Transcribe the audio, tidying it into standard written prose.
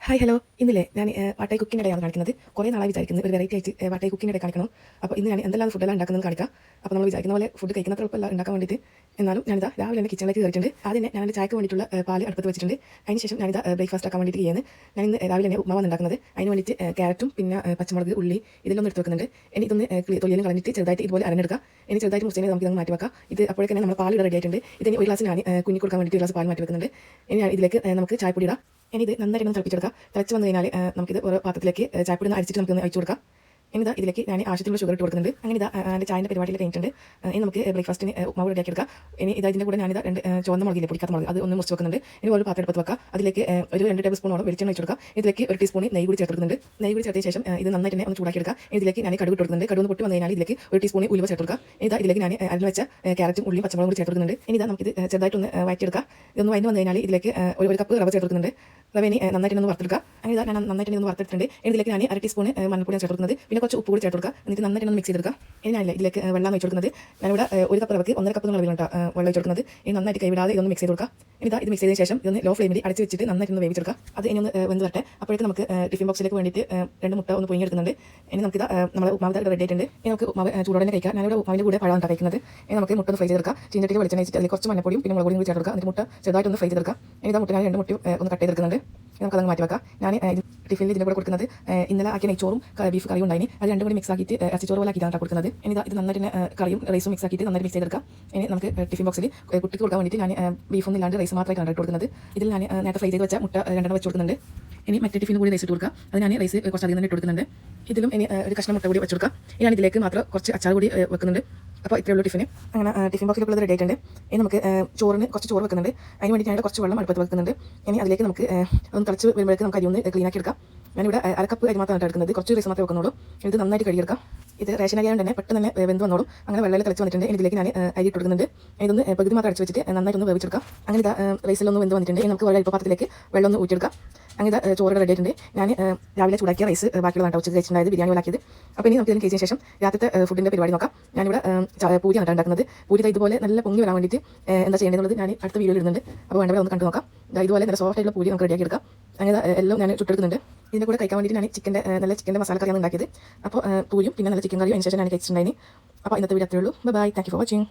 Hi hello ഇന്നില്ലേ ഞാൻ വാട്ടായി cooking ഇടയാണ് കാണിക്കുന്നത്. കുറേ നാളായി വിചാരിക്കുന്നത് ഒരു വെറൈറ്റി ആയിട്ട് വാട്ടായി കുക്കിംഗ് ഇടയിൽ കാണിക്കണം. അപ്പോൾ ഇന്ന് ഞാൻ എന്തെല്ലാം ഫുഡെല്ലാം ഉണ്ടാക്കുന്നത് കാണിക്കാം. അപ്പോൾ നമ്മൾ വിചാരിക്കുന്ന പോലെ ഫുഡ് കഴിക്കുന്നത്ര എളുപ്പമല്ല ഉണ്ടാക്കാൻ വേണ്ടിയിട്ട്. എന്നാലും ഞാനിതാ രാവിലെ തന്നെ കിച്ചണിലേക്ക് കയറിയിട്ടുണ്ട്. ആദ്യം തന്നെ ഞാൻ എൻ്റെ ചായക്ക് വേണ്ടിയിട്ടുള്ള പാല് അടുപ്പത്ത് വെച്ചിട്ടുണ്ട്. അതിന് ശേഷം ഞാനിതാ ബ്രേക്ക്ഫാസ്റ്റ് ആക്കാൻ വേണ്ടിയിട്ട് ചെയ്യുന്നത്. ഞാൻ ഇന്ന് രാവിലെ തന്നെ ഉപ്മാവാണ് ഉണ്ടാക്കുന്നത്. അതിന് വേണ്ടിയിട്ട് ക്യാരറ്റും പിന്നെ പച്ചമുളക് ഉള്ളി ഇതെല്ലാം എടുത്ത് വെക്കുന്നുണ്ട്. ഇനി ഇതൊന്ന് തൊലിയിലും കളഞ്ഞിട്ട് ചെറുതായിട്ട് ഇതുപോലെ അരഞ്ഞെടുക്കുക. ഇനി ചെറുതായിട്ട് മുറിച്ചതിനെ നമുക്ക് ഇതൊന്ന് മാറ്റി വെക്കാം. ഇത് അപ്പോഴേക്കും നമ്മൾ പാൽ റെഡി ആയിട്ടുണ്ട്. ഇതിന് ഒരു ഗ്ലാസ് ഞാൻ കുഞ്ഞി കൊടുക്കാൻ വേണ്ടിയിട്ട് ഒരു ഗ്ലാസ് പാൽ മാറ്റി വെക്കുന്നുണ്ട്. ഇനി ഞാൻ ഇതിലേക്ക് നമുക്ക് ചായപ്പൊടി ഇടാം. ഇനി ഇത് നന്നായിട്ട് ഒന്ന് തിളപ്പിച്ചെടുക്കാം. തിളച്ച് വന്നു കഴിഞ്ഞാൽ നമുക്കിത് ഓരോ പാത്രത്തിലേക്ക് ചായപ്പൊടി ഒന്ന് അരിച്ചിട്ട് നമുക്കൊന്ന് അയച്ചു കൊടുക്കാം. ഇനി ഇതിലേക്ക് ഞാൻ ആവശ്യത്തിനുള്ള ഷുഗർ ഇട്ട് കൊടുക്കുന്നുണ്ട്. അങ്ങനെ എൻ്റെ ചായൻ്റെ പരിപാടിയിൽ കഴിഞ്ഞിട്ടുണ്ട്. ഇനി നമുക്ക് ബ്രേക്ക്ഫാസ്റ്റിന് ഉപ്മാവ് റെഡിയാക്കി എടുക്കാം. ഇനി ഇതിൻ്റെ കൂടെ ഞാനിത് ചുവന്ന മുളകില്ലേ, പൊടിക്കാത്ത മുളക്, അത് ഒന്ന് മുറിച്ച് വെക്കുന്നുണ്ട്. ഇനി ഒരു പാത്രം എടുത്ത് വെക്കാം. അതിലേക്ക് ഒരു 2 ടേബിൾ സ്പൂണോളം വെളിച്ചെണ്ണ വെച്ച് കൊടുക്കാം. ഇതിലേക്ക് 1 ടീസ്പൂൺ നെയ്യ് കൂടി ചേർക്കുന്നുണ്ട്. നെയ്യ് കൂടി ചേർത്തതിന് ശേഷം ഇത് നന്നായിട്ട് തന്നെ ഒന്ന് ചൂടാക്കി എടുക്കാം. ഇതിലേക്ക് ഞാൻ കടുക് ഇട്ട് കൊടുക്കുന്നുണ്ട്. കടുക് പൊട്ടി വന്നു കഴിഞ്ഞാൽ ഇതിലേക്ക് 1 ടീസ്പൂൺ ഉലുവ ചേർത്ത് കൊടുക്കാം. ഇതിലേക്ക് ഞാൻ അരിഞ്ഞ് വെച്ച ക്യാരറ്റും ഉള്ളിയും പച്ചമുളകും കൂടി ചേർത്ത് കൊടുക്കുന്നുണ്ട്. ഇനി നമുക്കിത് ചെറുതായിട്ടൊന്ന് വഴറ്റിയെടുക്കാം. ഇതൊന്ന് വഴന്ന് വന്നു കഴിഞ്ഞാൽ ഇതിലേക്ക് ഒരു കപ്പ് റവ ചേർത്ത് കൊടുക്കുന്നുണ്ട്. റവ ഇനി നന്നായിട്ട് ഒന്ന് വറുത്തെടുക്കാം. അങ്ങനെ ഞാൻ നന്നായിട്ട് ഒന്ന് വറുത്തെടുത്തിട്ടുണ്ട്. ഇതിലേക്ക് ഞാൻ 1 ടീസ്പൂൺ മഞ്ഞൾപ്പൊടി ചേർത്ത് കൊടുക്കുന്നത്, പിന്നെ കുറച്ച് ഉപ്പ് കൂടി ചേർത്ത് കൊടുക്കുക. എന്നിട്ട് നന്നായിട്ട് ഒന്ന് മിക്സ് ചെയ്തെടുക്കുക. ഇനി ഞാനില്ല ഇതിലേക്ക് വെള്ളം വെച്ച് കൊടുക്കുന്നത്. ഞാനിവിടെ 1 കപ്പ് റവയ്ക്ക് 1.5 കപ്പ് വെള്ളം വെച്ച് കൊടുക്കുന്നത്. ഇനി നന്നായിട്ട് കൈവിടാതെ ഇതൊന്ന് മിക്സ് ചെയ്ത് കൊടുക്കുക. ഇത് മിക്സ് ചെയ്തതിന് ശേഷം ഇതൊന്ന് ലോ ഫ്ലെയിമിൽ അടച്ച് വെച്ചിട്ട് നന്നായിട്ട് ഒന്ന് വേവിച്ചെടുക്കുക. അത് ഇനി ഒന്ന് വെന്ത് വരട്ടെ. അപ്പോഴേക്കും നമുക്ക് ടിഫിൻ ബോക്സിലേക്ക് വേണ്ടിയിട്ട് 2 മുട്ട ഒന്ന് പുഴുങ്ങിയെടുക്കുന്നുണ്ട്. ഇനി നമുക്കിത് നമ്മൾ ഉപ്മാവ് റെഡി ആയിട്ടുണ്ട്. ഇനി നമുക്ക് ഉപ്മാവ് ചൂടോടെ കഴിക്കാം. ഞാനിവിടെ ഉപ്മാവിൻ്റെ കൂടെ പഴമാണ് കഴിക്കുന്നത്. ഇനി നമുക്ക് മുട്ട ഒന്ന് ഫ്രൈ ചെയ്തെടുക്കാം. ചീനച്ചട്ടിയിൽ വെളിച്ചെണ്ണ വെച്ചിട്ട് അതിൽ കുറച്ച് മഞ്ഞപ്പൊടിയും പിന്നെ മുളക് പൊടിയും കൂടി ചേർത്ത് കൊടുക്കുക. എന്നിട്ട് മുട്ട ചെറുതായിട്ടൊന്ന് ഫ്രൈ ചെയ്തെടുക്കാം. ഇനി മുട്ട ഞാൻ 2 മുട്ടയും ഒന്ന് കട്ട് ചെയ്തെടുക്കുന്നുണ്ട്. നമുക്കത് മാറ്റി വെക്കാം. ഞാൻ ടിഫിനിൽ ഇതിൻ്റെ കൂടെ കൊടുക്കുന്നത് ഇന്നലെ ആക്കിയ നെയ്ച്ചോറും ബീഫ് കറിയും ഉണ്ടായിന്. അത് 2 കൂടി മിക്സ് ആക്കിയിട്ട് ഇറച്ചിച്ചോറ് പോലെ ആക്കിയിട്ടാണ് കൊടുക്കുന്നത്. ഇനി ഇത് നന്നായിട്ട് കറിയും റൈസും മിക്സ് ആക്കിയിട്ട് നന്നായിട്ട് മിക്സ് ചെയ്തെടുക്കാം. ഇനി നമുക്ക് ടിഫിൻ ബോക്സിൽ കുട്ടിക്ക് കൊടുക്കാൻ വേണ്ടിയിട്ട് ഞാൻ ബീഫൊന്നും ഇല്ലാണ്ട് റൈസ് മാത്രമായിട്ടാണ് ഇട്ട് കൊടുക്കുന്നത്. ഇതിൽ ഞാൻ നേരത്തെ ഫ്രൈ ചെയ്ത് വെച്ച മുട്ട 2 വെച്ച് കൊടുക്കുന്നുണ്ട്. ഇനി മറ്റേ ടിഫിനും കൂടി റൈസ് ഇട്ട് കൊടുക്കുക. അത് ഞാൻ റൈസ് കുറച്ച് അധികം തന്നെ ഇട്ട് കൊടുക്കുന്നുണ്ട്. ഇതിലും ഇനി ഒരു കഷ്ണം മുട്ട കൂടി വെച്ച് കൊടുക്കുക. ഇനി ഞാൻ ഇതിലേക്ക് മാത്രം കുറച്ച് അച്ചാർ കൂടി വെക്കുന്നുണ്ട്. അപ്പോൾ ഇത്രയുള്ള ടിഫിന് അങ്ങനെ ടിഫിൻ ബോക്സിലുള്ളത് റെഡി ആയിട്ടുണ്ട്. ഇനി നമുക്ക് ചോറിന് കുറച്ച് ചോറ് വെക്കുന്നുണ്ട്. അതിന് വേണ്ടി ഞാൻ കുറച്ച് വെള്ളം അടുപ്പത്ത് വെക്കുന്നുണ്ട്. ഇനി അതിലേക്ക് നമുക്ക് ഒന്ന് തിളച്ച് വരുമ്പോഴേക്ക് നമുക്ക് അരി ഒന്ന് ക്ലീൻ ആക്കി എടുക്കാം. ഞാനിവിടെ 1 കപ്പ് അരി മാത്രമാണ് എടുക്കുന്നത്. കുറച്ച് റൈസ് മാത്രമേ വെക്കുന്നുള്ളൂ. ഇത് നന്നായിട്ട് കഴുകിയെടുക്കാം. ഇത് റേഷൻ അരിയാണ്ട് തന്നെ പെട്ടെന്ന് തന്നെ വെന്ത് വന്നോളും. അങ്ങനെ വെള്ളം തിളച്ച് വന്നിട്ടുണ്ട്. ഇതിലേക്ക് ഞാൻ അരി ഇട്ട് കൊടുക്കുന്നുണ്ട്. ഇതൊന്ന് പകുതി മാത്രം അടച്ച് വെച്ചിട്ട് നന്നായിട്ടൊന്ന് വേവിച്ചെടുക്കാം. അങ്ങനെ റൈസിലൊന്ന് വെന്ത് വന്നിട്ടുണ്ട്. ഇനി നമുക്ക് ഒരു പാത്രത്തിലേക്ക് വെള്ളം ഒന്ന് ഊറ്റിയെടുക്കാം. അങ്ങനെ ചോറ് റെഡി ആയിട്ടുണ്ട്. ഞാൻ രാവിലെ ചൂടാക്കിയ റൈസ് ബാക്കിയുള്ളതാണ് ഉച്ചയ്ക്ക് കഴിച്ചിട്ടുണ്ടായത്, ബിരിയാണി ഉണ്ടാക്കിയത്. അപ്പോൾ ഇനി നമുക്ക് ഇതിന് കഴിച്ചതിന് ശേഷം രാത്രിത്തെ ഫുഡിൻ്റെ പരിപാടി നോക്കാം. ഞാനിവിടെ പൂരിയാണ് ഉണ്ടാക്കുന്നത്. പൂരി ഇതുപോലെ നല്ല പൊങ്ങി വരാൻ വേണ്ടിയിട്ട് എന്താ ചെയ്യേണ്ടതെന്നുള്ളത് ഞാൻ അടുത്ത വീഡിയോയിൽ ഇടുന്നുണ്ട്. അപ്പോൾ വേണ്ടവരെ ഒന്ന് കണ്ടു നോക്കാം. ഇതുപോലെ നല്ല സോഫ്റ്റ് ആയിട്ടുള്ള പൂരി നമുക്ക് റെഡിയാക്കി എടുക്കാം. അങ്ങനെ എല്ലാം ഞാൻ ചുട്ടെടുക്കുന്നുണ്ട്. ഇതിൻ്റെ കൂടെ കഴിക്കാൻ വേണ്ടിയിട്ട് ഞാൻ നല്ല ചിക്കൻ്റെ മസാല കറിയാണ് ഉണ്ടാക്കിയത്. അപ്പോൾ പൂരിയും പിന്നെ നല്ല ചിക്കൻ കറിയും അതിന് ശേഷം ഞാൻ കഴിച്ചിട്ടുണ്ടായിരുന്നു. അപ്പോൾ ഇന്നത്തെ വീഡിയോ അത്രയേ ഉള്ളൂ. Bye, thank you for watching.